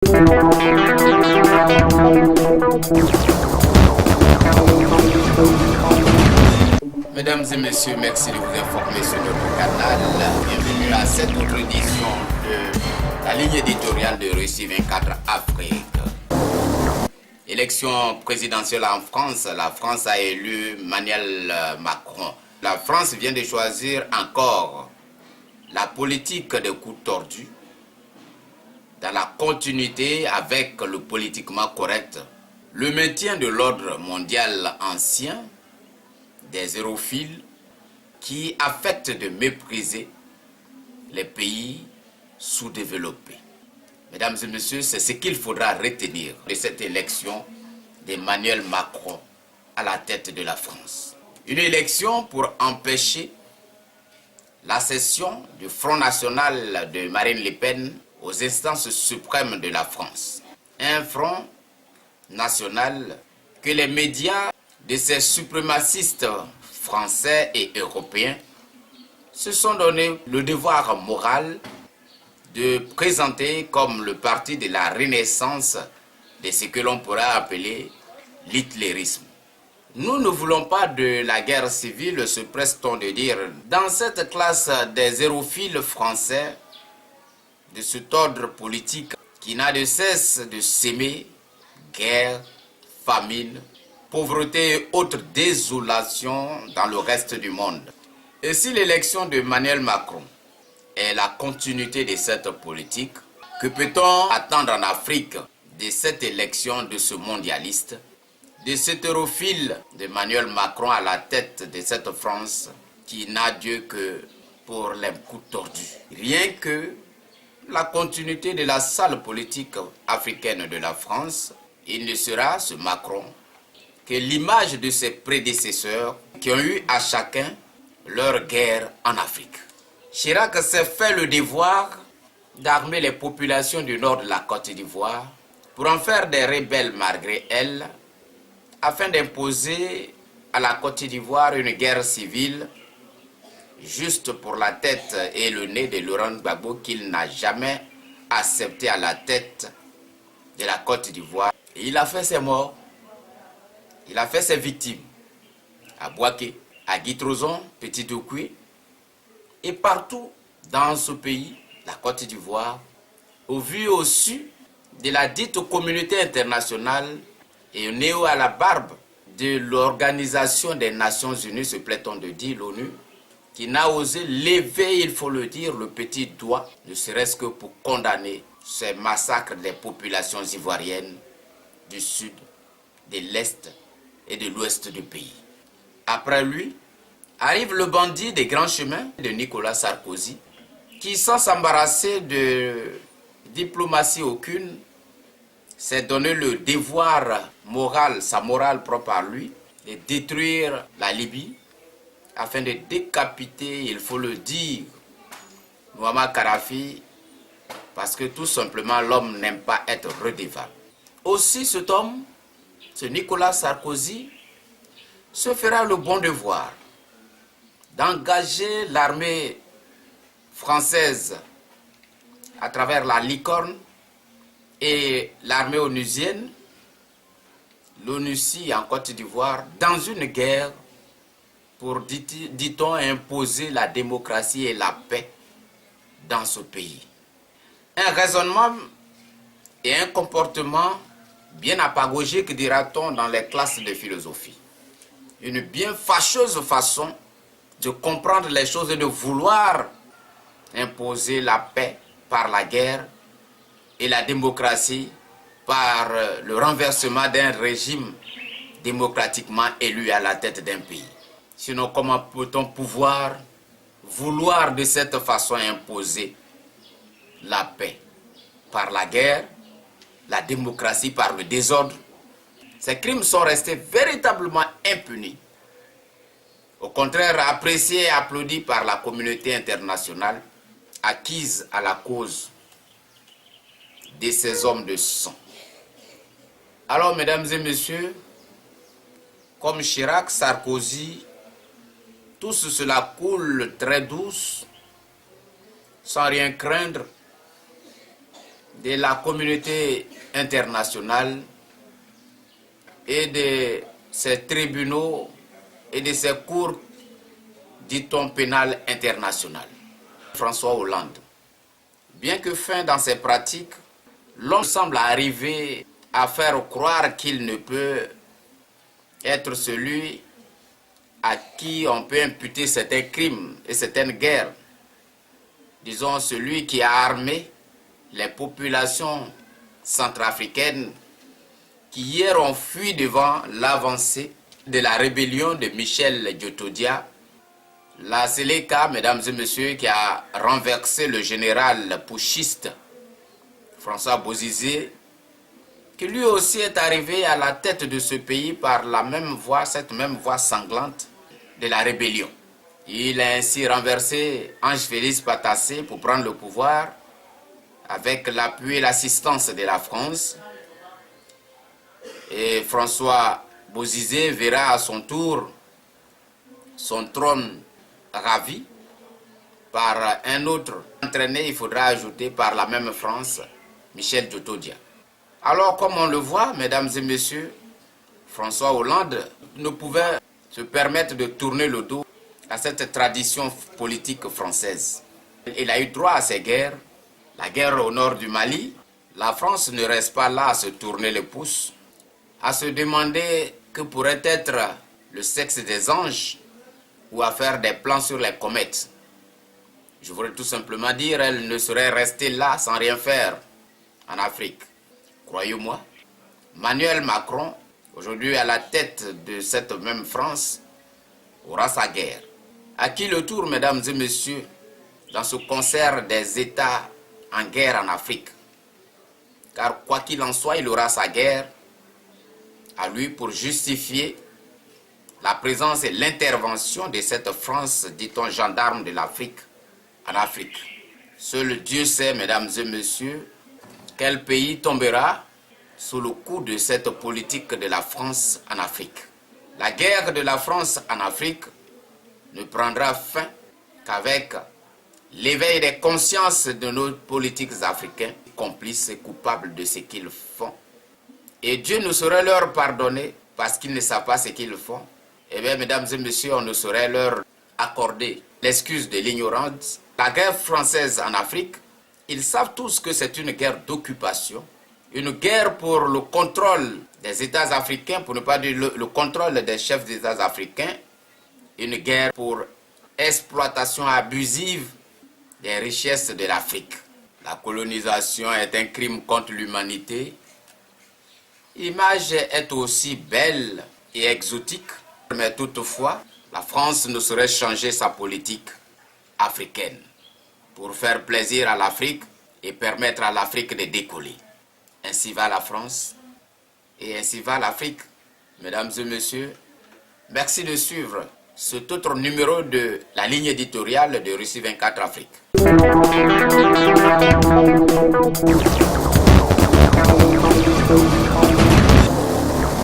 Mesdames et messieurs, merci de vous informer sur notre canal. Bienvenue à cette autre édition de la ligne éditoriale de Russie 24 Afrique. Élection présidentielle en France, la France a élu Emmanuel Macron. La France vient de choisir encore la politique des coups tordus dans la continuité avec le politiquement correct, le maintien de l'ordre mondial ancien, des zérophiles qui affectent de mépriser les pays sous-développés. Mesdames et messieurs, c'est ce qu'il faudra retenir de cette élection d'Emmanuel Macron à la tête de la France. Une élection pour empêcher la cession du Front National de Marine Le Pen aux instances suprêmes de la France. Un Front National que les médias de ces suprémacistes français et européens se sont donné le devoir moral de présenter comme le parti de la renaissance de ce que l'on pourrait appeler l'hitlérisme. Nous ne voulons pas de la guerre civile, se presse-t-on de dire. Dans cette classe des zérophiles français, de cet ordre politique qui n'a de cesse de s'aimer guerre, famine, pauvreté et autres désolations dans le reste du monde. Et si l'élection d'Emmanuel Macron est la continuité de cette politique, que peut-on attendre en Afrique de cette élection de ce mondialiste, de cet europhile d'Emmanuel Macron à la tête de cette France qui n'a Dieu que pour les coups tordus? Rien que la continuité de la sale politique africaine de la France, il ne sera, ce Macron, que l'image de ses prédécesseurs qui ont eu à chacun leur guerre en Afrique. Chirac s'est fait le devoir d'armer les populations du nord de la Côte d'Ivoire pour en faire des rebelles malgré elles, afin d'imposer à la Côte d'Ivoire une guerre civile juste pour la tête et le nez de Laurent Gbagbo qu'il n'a jamais accepté à la tête de la Côte d'Ivoire. Et il a fait ses morts, il a fait ses victimes à Bouaké, à Guitrozon, Petit Okoué, et partout dans ce pays, la Côte d'Ivoire, au vu et au su de la dite communauté internationale et au néo à la barbe de l'Organisation des Nations Unies, se plaît-on de dire, l'ONU, qui n'a osé lever, il faut le dire, le petit doigt, ne serait-ce que pour condamner ces massacres des populations ivoiriennes du sud, de l'est et de l'ouest du pays. Après lui, arrive le bandit des grands chemins de Nicolas Sarkozy, qui, sans s'embarrasser de diplomatie aucune, s'est donné le devoir moral, sa morale propre à lui, de détruire la Libye, afin de décapiter, il faut le dire, Muammar Kadhafi, parce que tout simplement l'homme n'aime pas être redevable. Aussi cet homme, ce Nicolas Sarkozy, se fera le bon devoir d'engager l'armée française à travers la Licorne et l'armée onusienne, l'ONUCI en Côte d'Ivoire, dans une guerre pour, dit-on, imposer la démocratie et la paix dans ce pays. Un raisonnement et un comportement bien apagogique, dira-t-on, dans les classes de philosophie. Une bien fâcheuse façon de comprendre les choses et de vouloir imposer la paix par la guerre et la démocratie par le renversement d'un régime démocratiquement élu à la tête d'un pays. Sinon, comment peut-on vouloir de cette façon imposer la paix par la guerre, la démocratie par le désordre? Ces crimes sont restés véritablement impunis. Au contraire, appréciés et applaudis par la communauté internationale, acquise à la cause de ces hommes de sang. Alors, mesdames et messieurs, comme Chirac, Sarkozy, tout cela coule très douce, sans rien craindre, de la communauté internationale et de ses tribunaux et de ses cours, dit-on, pénales internationales. François Hollande. Bien que fin dans ses pratiques, l'homme semble arriver à faire croire qu'il ne peut être celui à qui on peut imputer certains crimes et certaines guerres. Disons, celui qui a armé les populations centrafricaines qui hier ont fui devant l'avancée de la rébellion de Michel Djotodia, la Séléka, mesdames et messieurs, qui a renversé le général putschiste François Bozizé, qui lui aussi est arrivé à la tête de ce pays par la même voie, cette même voie sanglante de la rébellion. Il a ainsi renversé Ange Félix Patassé pour prendre le pouvoir avec l'appui et l'assistance de la France. Et François Bozizé verra à son tour son trône ravi par un autre entraîné, il faudra ajouter, par la même France, Michel Djotodia. Alors, comme on le voit, mesdames et messieurs, François Hollande ne pouvait se permettre de tourner le dos à cette tradition politique française. Il a eu droit à ces guerres. La guerre au nord du Mali, la France ne reste pas là à se tourner les pouces, à se demander que pourrait être le sexe des anges ou à faire des plans sur les comètes. Je voudrais tout simplement dire, elle ne serait restée là sans rien faire en Afrique. Croyez-moi, Emmanuel Macron, aujourd'hui à la tête de cette même France, aura sa guerre. À qui le tour, mesdames et messieurs, dans ce concert des États en guerre en Afrique? Car quoi qu'il en soit, il aura sa guerre à lui pour justifier la présence et l'intervention de cette France, dit-on, gendarme de l'Afrique, en Afrique. Seul Dieu sait, mesdames et messieurs, quel pays tombera sous le coup de cette politique de la France en Afrique. La guerre de la France en Afrique ne prendra fin qu'avec l'éveil des consciences de nos politiques africains, complices et coupables de ce qu'ils font. Et Dieu ne saurait leur pardonner parce qu'ils ne savent pas ce qu'ils font. Eh bien, mesdames et messieurs, on ne saurait leur accorder l'excuse de l'ignorance. La guerre française en Afrique, ils savent tous que c'est une guerre d'occupation, une guerre pour le contrôle des États africains, pour ne pas dire le contrôle des chefs d'État africains, une guerre pour exploitation abusive des richesses de l'Afrique. La colonisation est un crime contre l'humanité. L'image est aussi belle et exotique, mais toutefois, la France ne saurait changer sa politique africaine pour faire plaisir à l'Afrique et permettre à l'Afrique de décoller. Ainsi va la France et ainsi va l'Afrique. Mesdames et messieurs, merci de suivre cet autre numéro de la ligne éditoriale de Russie 24 Afrique.